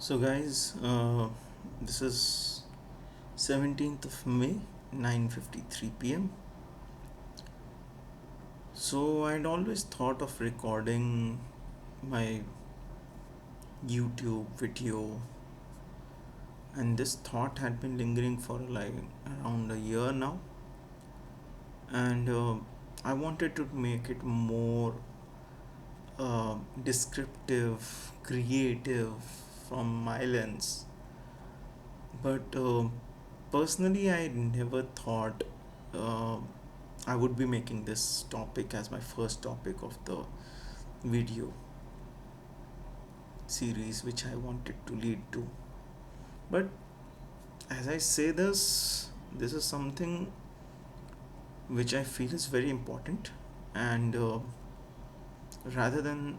So, guys, this is 17th of May, 9:53 p.m. So, I'd always thought of recording my YouTube video, and this thought had been lingering for like around a year now. And I wanted to make it more descriptive, creative from my lens. But personally, I never thought uh, I would be making this topic as my first topic of the video series which I wanted to lead to. But as I say this is something which I feel is very important, and rather than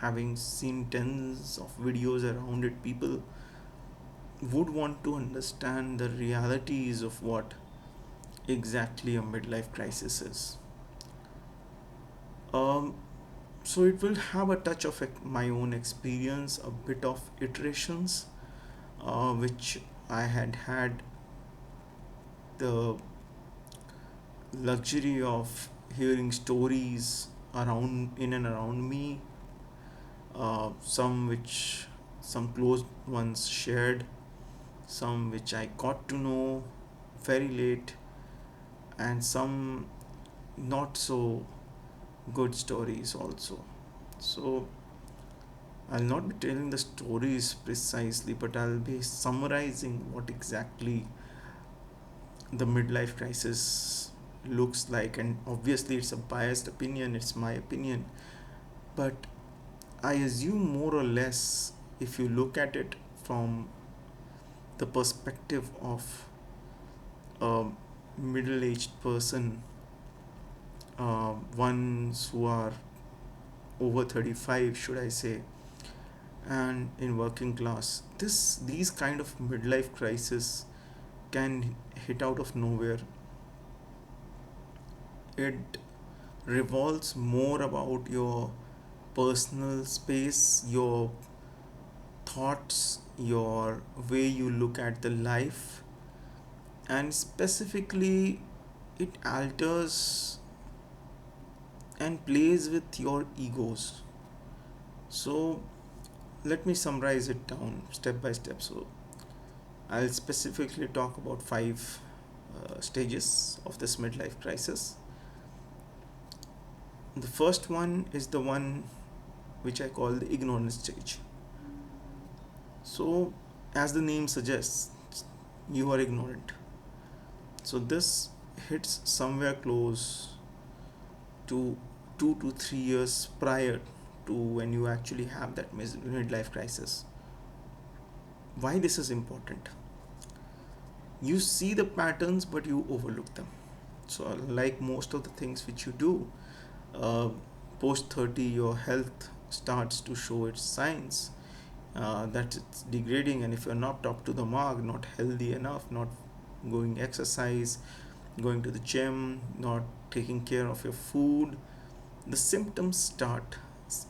having seen tens of videos around it, people would want to understand the realities of what exactly a midlife crisis is. Um, so it will have a touch of my own experience, a bit of iterations, which I had the luxury of hearing stories around in and around me, some which some close ones shared, some which I got to know very late, and some not so good stories also. So I'll not be telling the stories precisely, but I'll be summarizing what exactly the midlife crisis looks like. And obviously, it's a biased opinion, it's my opinion. But I assume more or less, if you look at it from the perspective of a middle aged person, ones who are over 35, should I say, and in working class, these kind of midlife crisis can hit out of nowhere. It revolves more about your personal space, your thoughts, your way you look at the life, and specifically it alters and plays with your egos. So let me summarize it down step by step. So I'll specifically talk about five stages of this midlife crisis. The first one is the one which I call the ignorance stage. So, as the name suggests, you are ignorant. So, this hits somewhere close to 2 to 3 years prior to when you actually have that midlife crisis. Why this is important? You see the patterns, but you overlook them. So, like most of the things which you do, uh, post 30, your health starts to show its signs that it's degrading, and if you're not up to the mark, not healthy enough, not going exercise, going to the gym, not taking care of your food, the symptoms start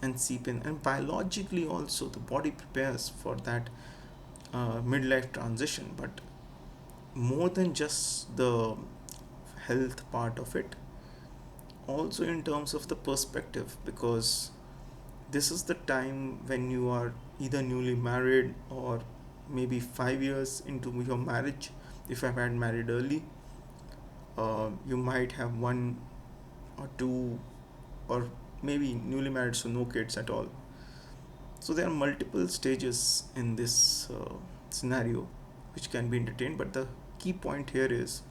and seep in. And biologically also, the body prepares for that midlife transition. But more than just the health part of it, also in terms of the perspective, because this is the time when you are either newly married or maybe 5 years into your marriage. If I've had married early, you might have one or two, or maybe newly married, so no kids at all. So there are multiple stages in this scenario which can be entertained, but the key point here is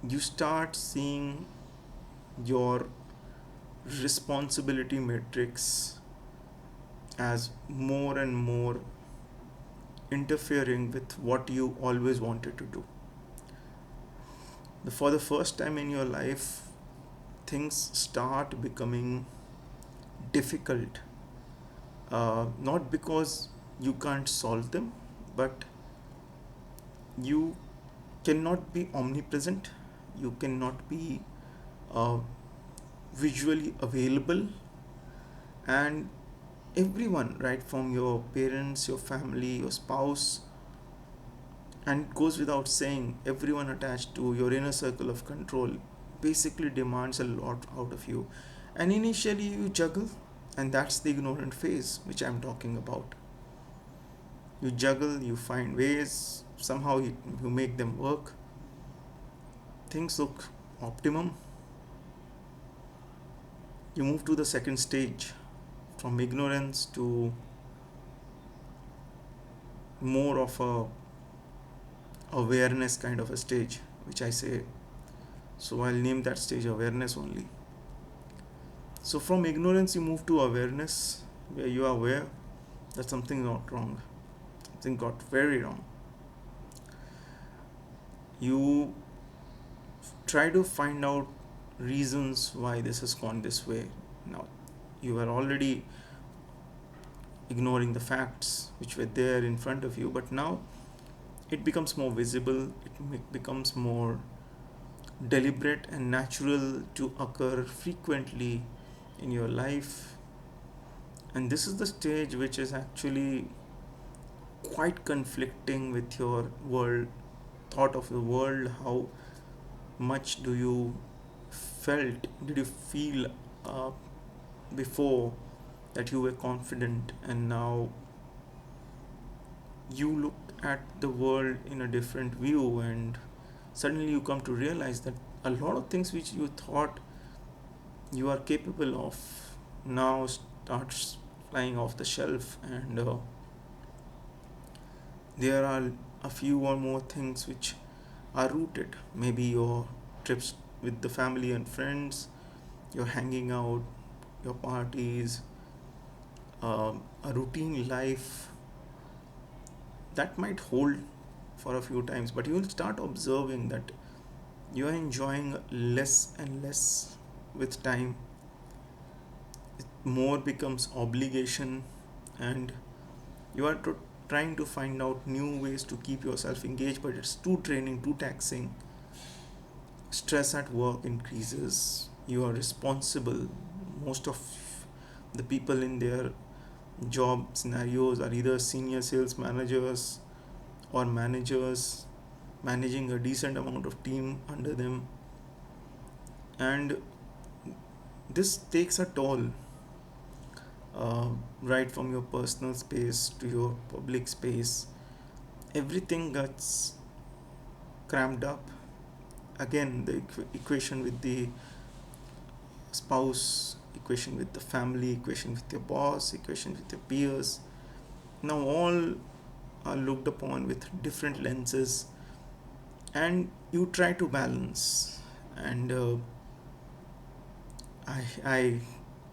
you start seeing your responsibility matrix as more and more interfering with what you always wanted to do. For the first time in your life, things start becoming difficult, not because you can't solve them, but you cannot be omnipresent, you cannot be uh, visually available, and everyone, right from your parents, your family, your spouse, and it goes without saying, everyone attached to your inner circle of control basically demands a lot out of you. And initially you juggle, and that's the ignorant phase which I'm talking about. You juggle, you find ways, somehow you make them work, things look optimum. You move to the second stage, from ignorance to more of a awareness kind of a stage, which I say. So I'll name that stage awareness only. So from ignorance you move to awareness, where you are aware that something not wrong, something got very wrong. You try to find out reasons why this has gone this way. Now you are already ignoring the facts which were there in front of you, but now it becomes more visible, it becomes more deliberate and natural to occur frequently in your life. And this is the stage which is actually quite conflicting with your world thought of the world. How much do you felt did you feel uh, before that you were confident, and now you look at the world in a different view, and suddenly you come to realize that a lot of things which you thought you are capable of now starts flying off the shelf. And there are a few or more things which are rooted, maybe your trips with the family and friends, your hanging out, your parties, a routine life that might hold for a few times, but you will start observing that you are enjoying less and less with time. It more becomes obligation, and you are trying to find out new ways to keep yourself engaged, but it's too draining, too taxing. Stress at work increases. You are responsible. Most of the people in their job scenarios are either senior sales managers or managers managing a decent amount of team under them, and this takes a toll, right from your personal space to your public space. Everything gets cramped up. Again, the equation with the spouse, equation with the family, equation with your boss, equation with your peers, now all are looked upon with different lenses, and you try to balance. And I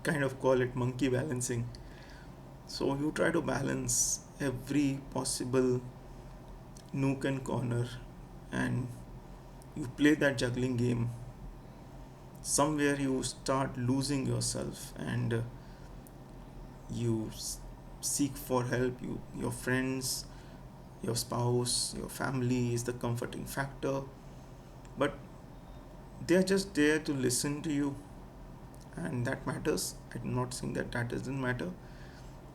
kind of call it monkey balancing. So you try to balance every possible nook and corner, and you play that juggling game. Somewhere you start losing yourself, and you seek for help. Your friends, your spouse, your family is the comforting factor, but they're just there to listen to you, and that matters. I'm not saying that that doesn't matter,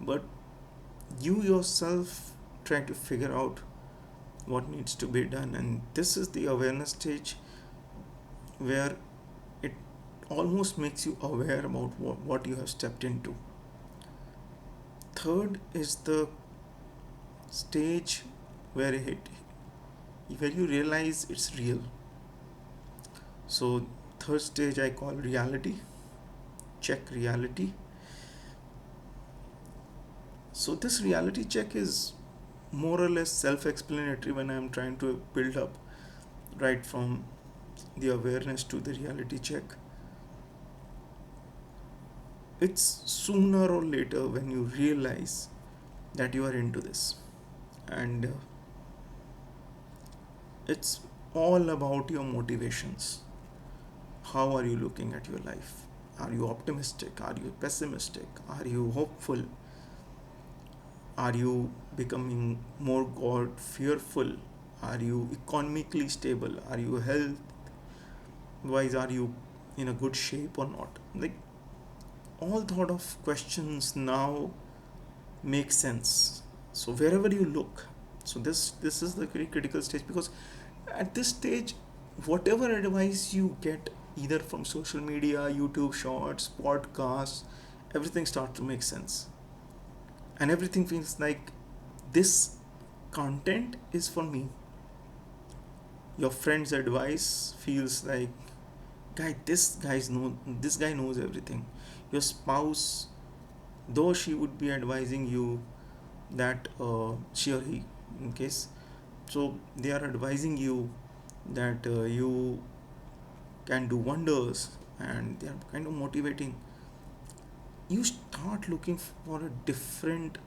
but you yourself try to figure out what needs to be done. And this is the awareness stage, where it almost makes you aware about what you have stepped into. Third is the stage where where you realize it's real. So third stage I call reality check. Reality, so this reality check is more or less self-explanatory when I'm trying to build up right from the awareness to the reality check. It's sooner or later when you realize that you are into this, and it's all about your motivations. How are you looking at your life? Are you optimistic? Are you pessimistic? Are you hopeful? Are you becoming more God fearful? Are you economically stable? Are you health wise? Are you in a good shape or not? Like, all thought of questions now make sense. So wherever you look, so this is the very critical stage, because at this stage, whatever advice you get, either from social media, YouTube shorts, podcasts, everything starts to make sense, and everything feels like this content is for me. Your friend's advice feels like, guy, this guy knows everything. Your spouse, though she would be advising you that she or he, in case, so they are advising you that you can do wonders, and they are kind of motivating. You start looking for a different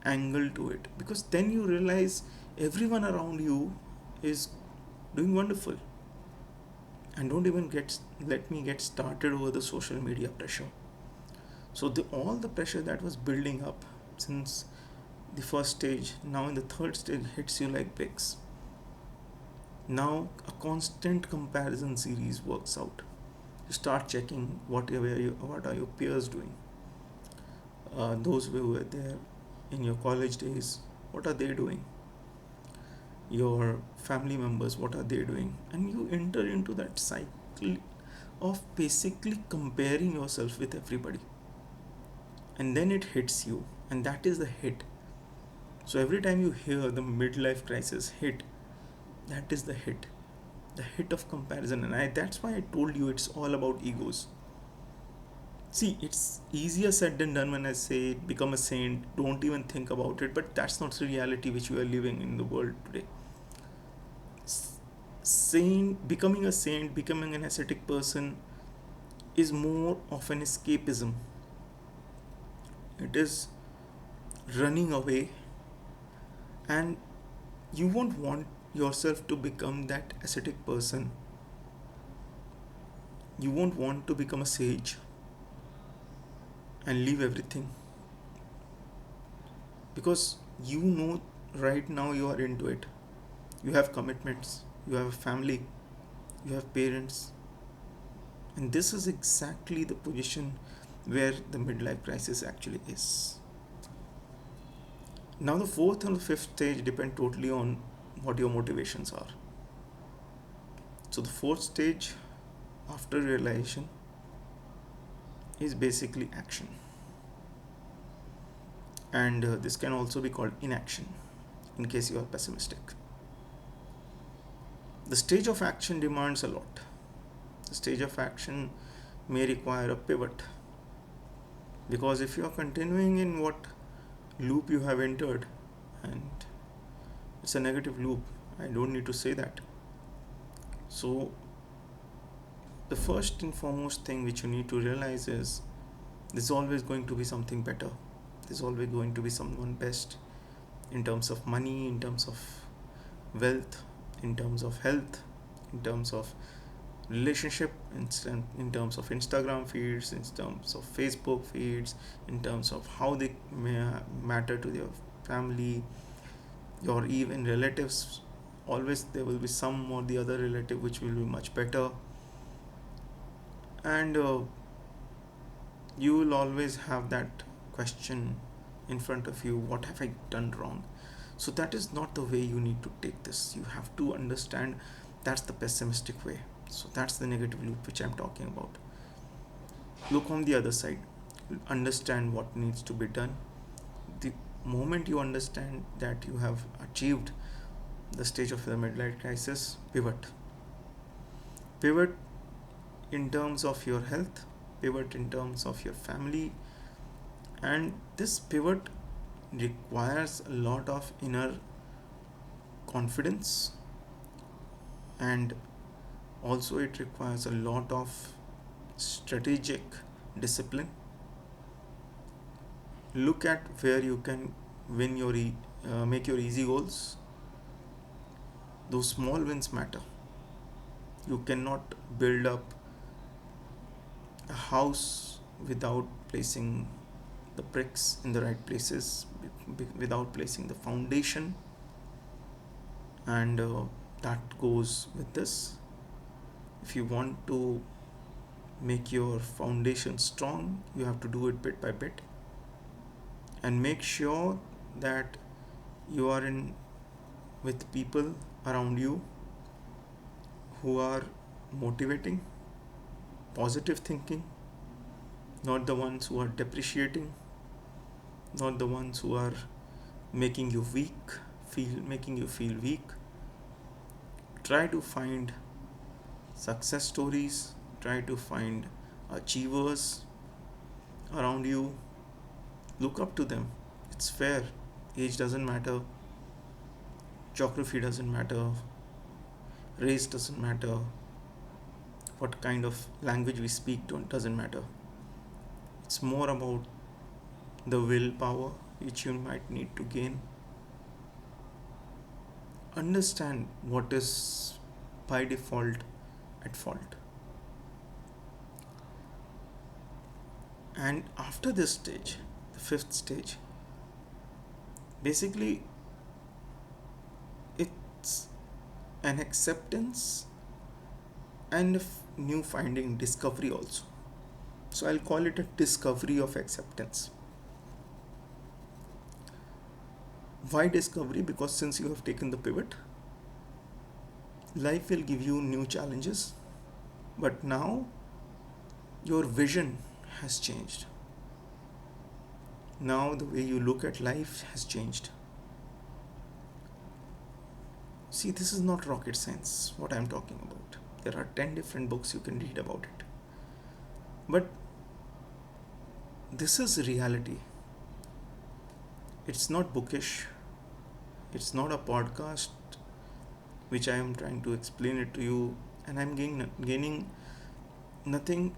angle to it, because then you realize everyone around you is doing wonderful. And don't even let me get started over the social media pressure. So all the pressure that was building up since the first stage, now in the third stage, hits you like bricks. Now a constant comparison series works out. You start checking what are your peers doing. Those who were there in your college days, what are they doing? Your family members, what are they doing? And you enter into that cycle of basically comparing yourself with everybody. And then it hits you, and that is the hit. So every time you hear the midlife crisis hit, that is the hit of comparison. And that's why I told you it's all about egos. See, it's easier said than done when I say become a saint, don't even think about it, but that's not the reality which we are living in the world today. Becoming a saint, becoming an ascetic person is more of an escapism. It is running away, and you won't want yourself to become that ascetic person. You won't want to become a sage and leave everything, because you know right now you are into it. You have commitments, you have a family, you have parents, and this is exactly the position where the midlife crisis actually is. Now, the fourth and the fifth stage depend totally on what your motivations are. So, the fourth stage after realization is basically action, and this can also be called inaction in case you are pessimistic. The stage of action demands a lot. The stage of action may require a pivot, because if you are continuing in what loop you have entered, and it's a negative loop, I don't need to say that. So the first and foremost thing which you need to realize is there's always going to be something better. There's always going to be someone best, in terms of money, in terms of wealth, in terms of health, in terms of relationship, in terms of Instagram feeds, in terms of Facebook feeds, in terms of how they matter to your family, your even relatives. Always there will be some or the other relative which will be much better, and you will always have that question in front of you, what have I done wrong? So that is not the way you need to take this. You have to understand that's the pessimistic way. So that's the negative loop which I'm talking about. Look on the other side, understand what needs to be done. The moment you understand that you have achieved the stage of the midlife crisis, pivot in terms of your health, pivot in terms of your family, and this pivot requires a lot of inner confidence, and also it requires a lot of strategic discipline. Look at where you can make your easy goals. Those small wins matter. You cannot build up a house without placing the bricks in the right places, without placing the foundation, and that goes with this. If you want to make your foundation strong, you have to do it bit by bit. and make sure that you are in with people around you who are motivating, positive thinking, not the ones who are depreciating, not the ones who are making you weak, making you feel weak. Try to find success stories, try to find achievers around you. Look up to them. It's fair. Age doesn't matter, geography doesn't matter, race doesn't matter, what kind of language we speak doesn't matter. It's more about the willpower which you might need to gain. Understand what is by default at fault. And after this stage, the fifth stage, basically it's an acceptance and new finding discovery also. So I'll call it a discovery of acceptance. Why discovery? Because since you have taken the pivot, life will give you new challenges, but now your vision has changed. Now the way you look at life has changed. See, this is not rocket science, what I'm talking about. There are 10 different books you can read about it. But this is reality. It's not bookish. It's not a podcast which I am trying to explain it to you, and I'm gaining nothing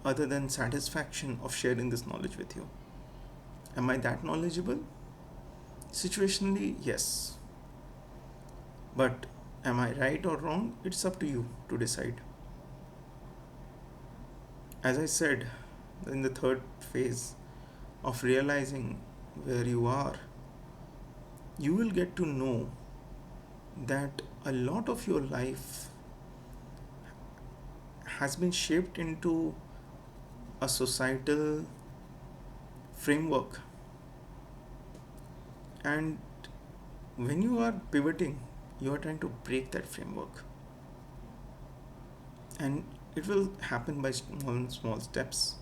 other than satisfaction of sharing this knowledge with you. Am I that knowledgeable? Situationally, yes. But am I right or wrong? It's up to you to decide. As I said, in the third phase of realizing where you are, you will get to know that a lot of your life has been shaped into a societal framework, and when you are pivoting, you are trying to break that framework, and it will happen by small steps.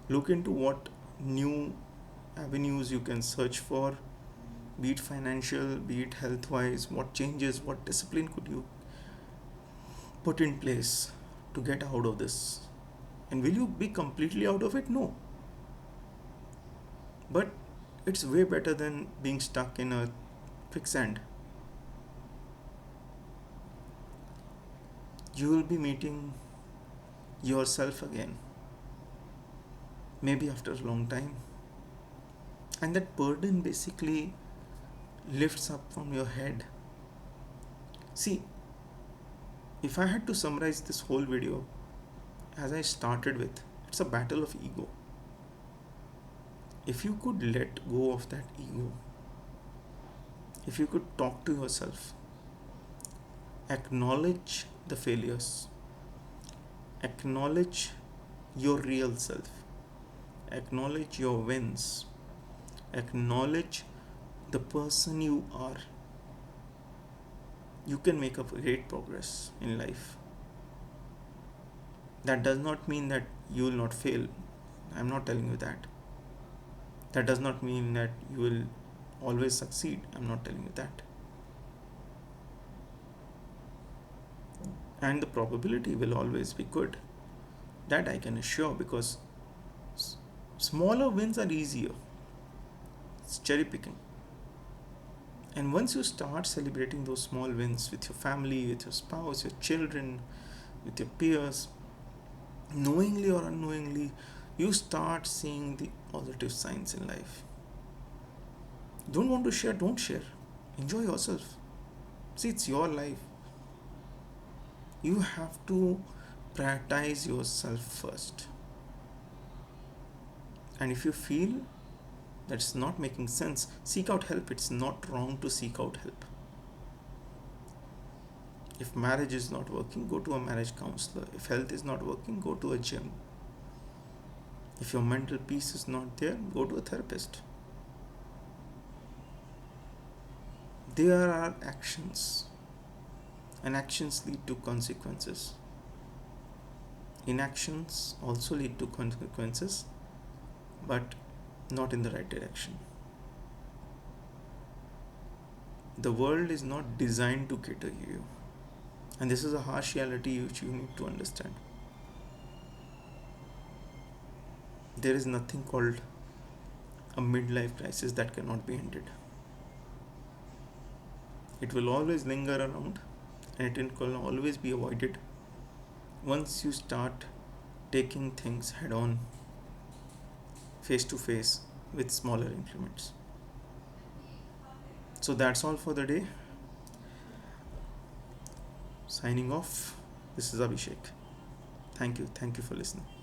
Look into what new avenues you can search for, be it financial, be it health wise, what changes, what discipline could you put in place to get out of this. And will you be completely out of it? No. But it's way better than being stuck in a quicksand. You will be meeting yourself again, maybe after a long time. And that burden basically lifts up from your head. See, if I had to summarize this whole video as I started with, it's a battle of ego. If you could let go of that ego, if you could talk to yourself, acknowledge the failures, acknowledge your real self, acknowledge your wins, acknowledge the person you are, you can make a great progress in life. That does not mean that you will not fail. I'm not telling you that. That does not mean that you will always succeed. I'm not telling you that. And the probability will always be good. That I can assure, because smaller wins are easier. It's cherry picking. And once you start celebrating those small wins with your family, with your spouse, your children, with your peers, knowingly or unknowingly, you start seeing the positive signs in life. Don't want to share, don't share. Enjoy yourself. See, it's your life. You have to prioritize yourself first. And if you feel that's not making sense, seek out help. It's not wrong to seek out help. If marriage is not working, go to a marriage counselor. If health is not working, go to a gym. If your mental peace is not there, go to a therapist. There are actions, and actions lead to consequences. Inactions also lead to consequences, but not in the right direction. The world is not designed to cater to you, and this is a harsh reality which you need to understand. There is nothing called a midlife crisis that cannot be ended. It will always linger around, and it can always be avoided once you start taking things head on, face to face, with smaller increments. So that's all for the day. Signing off. This is Abhishek. Thank you. Thank you for listening.